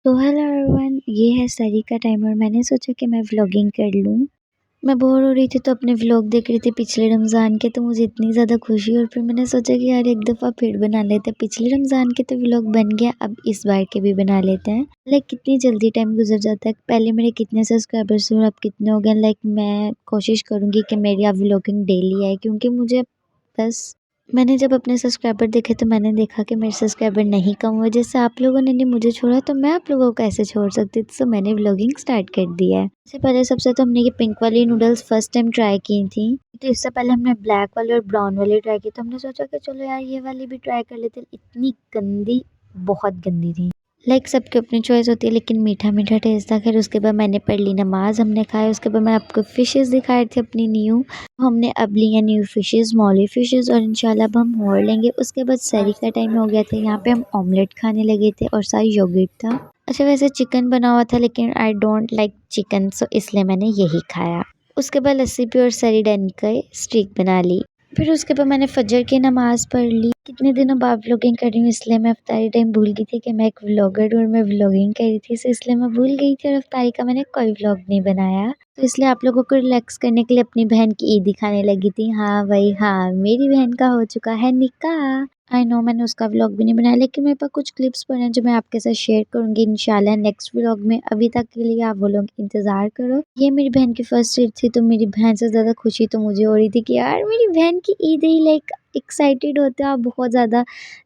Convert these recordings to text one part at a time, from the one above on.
तो hello everyone, ये है सरी का टाइम और मैंने सोचा कि मैं व्लॉगिंग कर लूँ। मैं बोर हो रही थी तो अपने व्लॉग देख रही थी पिछले रमज़ान के, तो मुझे इतनी ज़्यादा खुशी और फिर मैंने सोचा कि यार एक दफ़ा फिर बना लेते हैं। पिछले रमज़ान के तो व्लॉग बन गया, अब इस बार के भी बना लेते हैं। लाइक कितनी जल्दी टाइम गुजर जाता है। पहले मेरे कितने सब्सक्राइबर्स थे और अब कितने हो गए। लाइक मैं कोशिश करूँगी कि मेरी अब व्लॉगिंग डेली आए, क्योंकि मुझे बस मैंने जब अपने सब्सक्राइबर देखे तो मैंने देखा कि मेरे सब्सक्राइबर नहीं कम हुए। जैसे आप लोगों ने नहीं मुझे छोड़ा तो मैं आप लोगों को कैसे छोड़ सकती थी। तो मैंने व्लॉगिंग स्टार्ट कर दिया है। इससे पहले सबसे तो हमने ये पिंक वाली नूडल्स फर्स्ट टाइम ट्राई की थी। तो इससे पहले हमने ब्लैक वाली और ब्राउन वाली ट्राई की, तो हमने सोचा कि चलो यार ये वाली भी ट्राई कर लेते। इतनी गंदी, बहुत गंदी थी। लाइक सबकी अपनी चॉइस होती है, लेकिन मीठा मीठा टेस्ट था। खैर उसके बाद मैंने पढ़ ली नमाज, हमने खाया। उसके बाद मैं आपको फ़िशेज़ दिखाई थी अपनी न्यू। हमने अब ली हैं न्यू फ़िशेज़, मौली फ़िशेज़, और इंशाल्लाह अब हम और लेंगे। उसके बाद सहरी का टाइम हो गया था। यहाँ पे हम ऑमलेट खाने लगे थे और साथ योगर्ट था। अच्छा वैसे चिकन बना हुआ था, लेकिन आई डोंट लाइक चिकन, सो इसलिए मैंने यही खाया। उसके बाद लस्सी पी और सरी डन के स्ट्रीक बना ली। फिर उसके बाद मैंने फजर की नमाज़ पढ़ ली। कितने दिनों बाद व्लॉगिंग कर रही हूँ, इसलिए मैं इफ्तारी टाइम भूल गई थी कि मैं एक व्लॉगर हूँ और मैं व्लॉगिंग कर रही थी, सो इसलिए मैं भूल गई थी और इफ्तारी का मैंने कोई व्लॉग नहीं बनाया। तो इसलिए आप लोगों को रिलैक्स करने के लिए अपनी बहन की ईद दिखाने लगी थी। हाँ भाई हाँ, मेरी बहन का हो चुका है निकाह। आई नो मैंने उसका व्लॉग भी नहीं बनाया, लेकिन मेरे पास कुछ क्लिप्स पड़े हैं जो मैं आपके साथ शेयर करूँगी इंशाल्लाह नेक्स्ट व्लॉग में। अभी तक के लिए आप वो लोग इंतज़ार करो। ये मेरी बहन की फर्स्ट ईद थी, तो मेरी बहन से ज़्यादा खुशी तो मुझे हो रही थी कि यार मेरी बहन की ईद ही। लाइक एक्साइटेड होते हो आप बहुत ज़्यादा,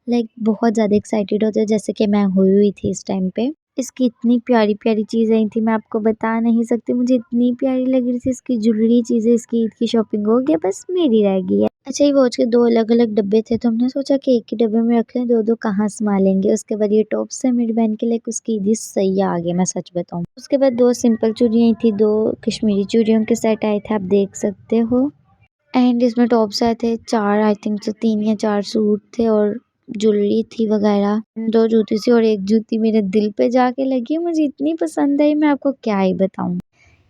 लाइक बहुत ज़्यादा एक्साइटेड होते हो, जैसे कि मैं हुई थी इस टाइम पे। इसकी इतनी प्यारी प्यारी चीज़ें आई थी, मैं आपको बता नहीं सकती। मुझे इतनी प्यारी लग रही थी इसकी ज्वेलरी चीज़ें। इसकी ईद की शॉपिंग हो गया, बस मेरी रह गई है। अच्छा ये वॉच के 2 अलग-अलग डब्बे थे, तो हमने सोचा कि एक ही डब्बे में रख लें, 2-2 कहाँ सँभालेंगे। उसके बाद ये टॉप्स है मेरी बहन के लिए, उसकी ईदी सही आ गई मैं सच बताऊँ। उसके बाद 2 सिंपल चूड़ियाँ आई थी, 2 कश्मीरी चूड़ियों के सेट आए थे, आप देख सकते हो। एंड इसमें टॉप्स आए थे 4, आई थिंक सो 3 या 4 सूट थे और ज्वेलरी थी वगैरह। 2 जूती थी और एक जूती मेरे दिल पे जाके लगी, मुझे इतनी पसंद आई मैं आपको क्या ही बताऊँ।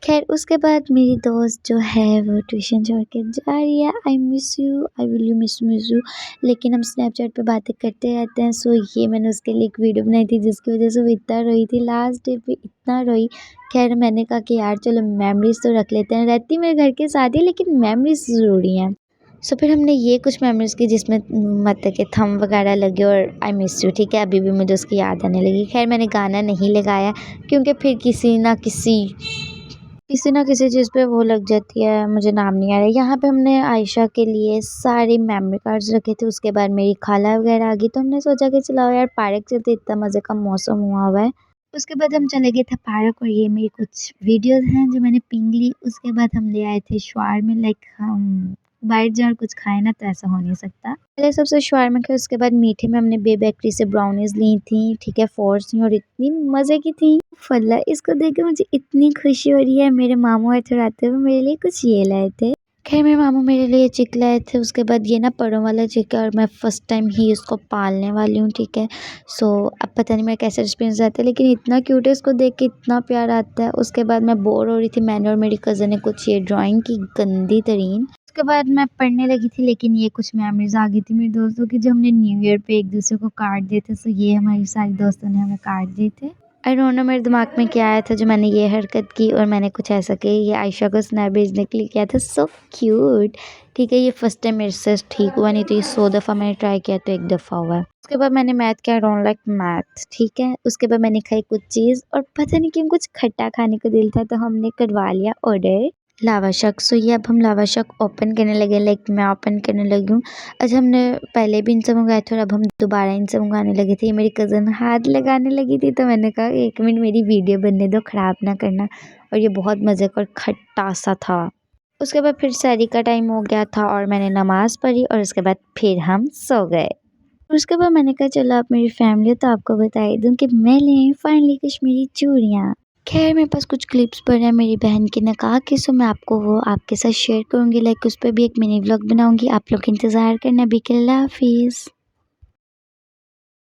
खैर उसके बाद मेरी दोस्त जो है वो ट्यूशन छोड़ के जा रही है। I miss you, I will you miss you. लेकिन हम स्नैपचैट पे बातें करते रहते हैं, सो ये मैंने उसके लिए एक वीडियो बनाई थी जिसकी वजह से वो इतना रोई थी। लास्ट डे पे इतना रोई। खैर मैंने कहा कि यार चलो मेमोरीज तो रख लेते हैं। रहती मेरे घर के साथ ही, लेकिन मेमोरीज ज़रूरी हैं। सो फिर हमने ये कुछ मेमोरीज़ की जिसमें मतलब कि थंब वगैरह लगे और आई मिस यू। ठीक है अभी भी मुझे उसकी याद आने लगी। खैर मैंने गाना नहीं लगाया, क्योंकि फिर किसी ना किसी चीज़ पे वो लग जाती है, मुझे नाम नहीं आ रहा है। यहाँ पे हमने आयशा के लिए सारे मेमोरी कार्ड्स रखे थे। उसके बाद मेरी खाला वगैरह आ गई, तो हमने सोचा कि चलाओ यार पार्क चलते, इतना मज़े का मौसम हुआ हुआ है। उसके बाद हम चले गए थे पार्क और ये मेरी कुछ वीडियोस हैं जो मैंने पिंग ली। उसके बाद हम ले आए थे शाwarma। लाइक हम बाहर जाए और कुछ खाए ना, तो ऐसा हो नहीं सकता। पहले सबसे शाwarma खाए, उसके बाद मीठे में हमने बे बेकरी से ब्राउनीज ली थी। ठीक है 4 थी और इतनी मज़े की थी। फल्ला इसको देख के मुझे इतनी खुशी हो रही है। मेरे मामू आए थे रात में, मेरे लिए कुछ ये लाए थे। खैर मेरे मामू मेरे लिए चिक लाए थे। उसके बाद ये ना परों वाला चिक है और मैं फ़र्स्ट टाइम ही इसको पालने वाली हूँ। ठीक है सो अब पता नहीं मेरा कैसा एक्सपीरियंस आता है, लेकिन इतना क्यूट है, इसको देख के इतना प्यार आता है। उसके बाद मैं बोर हो रही थी, मैंने और मेरी कज़न ने कुछ ये ड्राइंग की गंदी तरीन। उसके बाद मैं पढ़ने लगी थी, लेकिन ये कुछ मेमोरीज आ गई थी मेरे दोस्तों की, जो हमने न्यू ईयर पे एक दूसरे को कार्ड दिए थे। सो ये हमारी सारी दोस्तों ने हमें कार्ड दिए थे। आई डोंट नो मेरे दिमाग में क्या आया था जो मैंने ये हरकत की और मैंने कुछ ऐसा किया। ये आयशा को स्नैप भेजने के लिए किया था। So cute. ठीक है ये फर्स्ट टाइम मेरे से ठीक हुआ, नहीं तो ये 100 दफ़ा मैंने ट्राई किया तो एक दफ़ा हुआ है। उसके बाद मैंने मैथ किया, आई डोंट लाइक मैथ। ठीक है उसके बाद मैंने खाई कुछ चीज़ और पता नहीं क्यों कुछ खट्टा खाने को दिल था, तो हमने करवा लिया ऑर्डर लावा शक। सो ये अब हम लावा शक ओपन करने लगे। लाइक मैं ओपन करने लगी हूँ। अच्छा हमने पहले भी इनसे मंगाए थे और अब हम दोबारा इनसे मंगाने लगे थे। मेरी कज़न हाथ लगाने लगी थी, तो मैंने कहा 1 मिनट मेरी वीडियो बनने दो, ख़राब ना करना। और ये बहुत मज़े का और खट्टा सा था। उसके बाद फिर सहरी का टाइम हो गया था और मैंने नमाज़ पढ़ी और उसके बाद फिर हम सो गए। उसके बाद मैंने कहा चलो आप मेरी फैमिली हो तो आपको बता ही दूँ कि मैं ली फाइनली कश्मीरी चूड़ियाँ। खैर मेरे पास कुछ क्लिप्स पड़े हैं मेरी बहन के निकाह के, सो मैं आपको वो आपके साथ शेयर करूँगी। लाइक उस पर भी एक मिनी व्लॉग बनाऊँगी। आप लोग इंतज़ार करना। अभी के लिए अल्लाह हाफिज़।